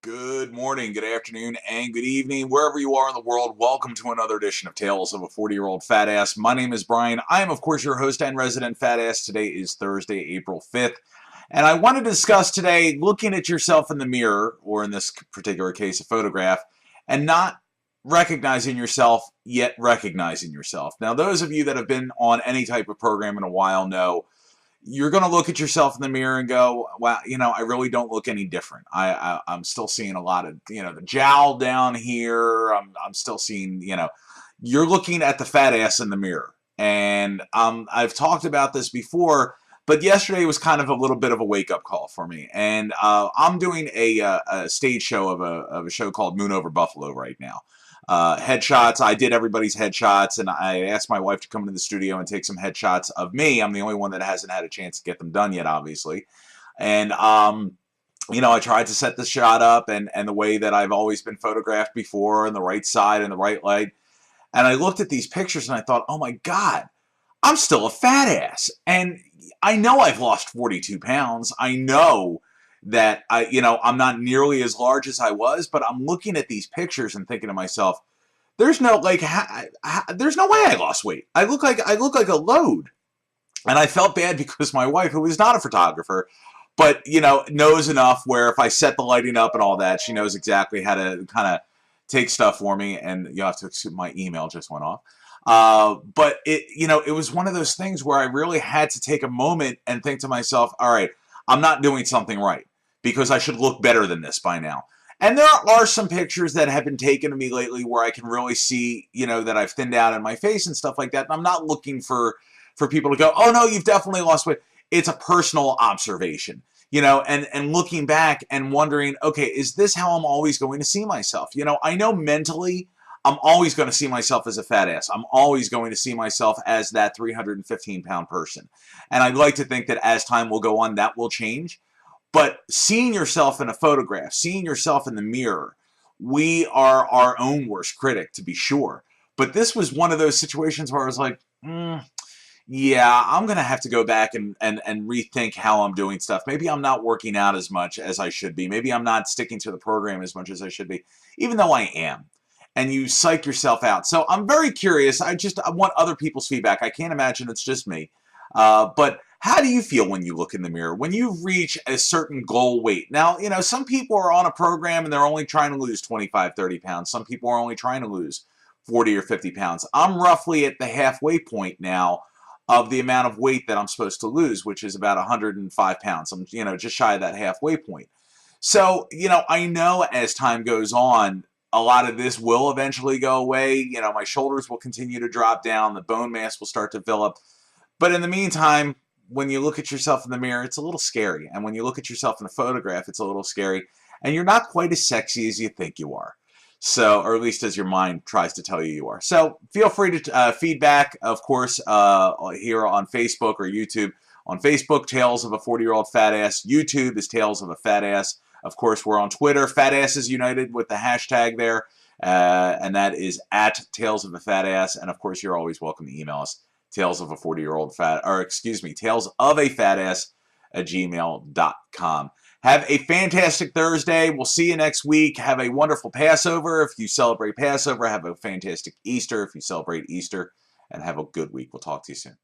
Good morning, good afternoon, and good evening, wherever you are in the world. Welcome to another edition of Tales of a 40-Year-Old Fat Ass. My name is Brian. I am, of course, your host and resident fat ass. Today is Thursday, April 5th. And I want to discuss today looking at yourself in the mirror, or in this particular case, a photograph, and not recognizing yourself, yet recognizing yourself. Now, those of you that have been on any type of program in a while know you're going to look at yourself in the mirror and go, wow, I really don't look any different. I'm still seeing a lot of, the jowl down here. I'm still seeing, you're looking at the fat ass in the mirror. And I've talked about this before, but yesterday was kind of a little bit of a wake-up call for me. And I'm doing a stage show of a show called Moon Over Buffalo right now. Headshots. I did everybody's headshots, and I asked my wife to come into the studio and take some headshots of me. I'm the only one that hasn't had a chance to get them done yet, obviously. And, I tried to set the shot up and the way that I've always been photographed before, and the right side and the right leg. And I looked at these pictures and I thought, oh my God, I'm still a fat ass. And I know I've lost 42 pounds. I know that I'm not nearly as large as I was, but I'm looking at these pictures and thinking to myself, there's no there's no way I lost weight. I look like a load. And I felt bad because my wife, who is not a photographer, but knows enough where if I set the lighting up and all that, she knows exactly how to kind of take stuff for me. And you have to excuse, my email just went off. But it was one of those things where I really had to take a moment and think to myself, all right, I'm not doing something right, because I should look better than this by now. And there are some pictures that have been taken of me lately where I can really see, that I've thinned out in my face and stuff like that. And I'm not looking for people to go, oh no, you've definitely lost weight. It's a personal observation, and looking back and wondering, okay, is this how I'm always going to see myself? I know mentally I'm always going to see myself as a fat ass. I'm always going to see myself as that 315-pound person. And I'd like to think that as time will go on, that will change. But seeing yourself in a photograph, seeing yourself in the mirror, we are our own worst critic, to be sure. But this was one of those situations where I was like, yeah, I'm going to have to go back and rethink how I'm doing stuff. Maybe I'm not working out as much as I should be. Maybe I'm not sticking to the program as much as I should be, even though I am. And you psych yourself out. So I'm very curious. I want other people's feedback. I can't imagine it's just me. But how do you feel when you look in the mirror, when you reach a certain goal weight? Now, some people are on a program and they're only trying to lose 25, 30 pounds. Some people are only trying to lose 40 or 50 pounds. I'm roughly at the halfway point now of the amount of weight that I'm supposed to lose, which is about 105 pounds. I'm, just shy of that halfway point. So, I know as time goes on, a lot of this will eventually go away. My shoulders will continue to drop down. The bone mass will start to fill up. But in the meantime, when you look at yourself in the mirror, it's a little scary. And when you look at yourself in a photograph, it's a little scary. And you're not quite as sexy as you think you are. So, or at least as your mind tries to tell you are. So feel free to feedback, of course, here on Facebook or YouTube. On Facebook, Tales of a 40-Year-Old Fat Ass. YouTube is Tales of a Fat Ass. Of course, we're on Twitter, Fat Asses United, with the hashtag there. And that is at Tales of a Fat Ass. And of course, you're always welcome to email us. Tales of a 40-Year-Old Fat, or excuse me, Tales of a Fat Ass at gmail.com. Have a fantastic Thursday. We'll see you next week. Have a wonderful Passover. If you celebrate Passover, have a fantastic Easter if you celebrate Easter, and have a good week. We'll talk to you soon.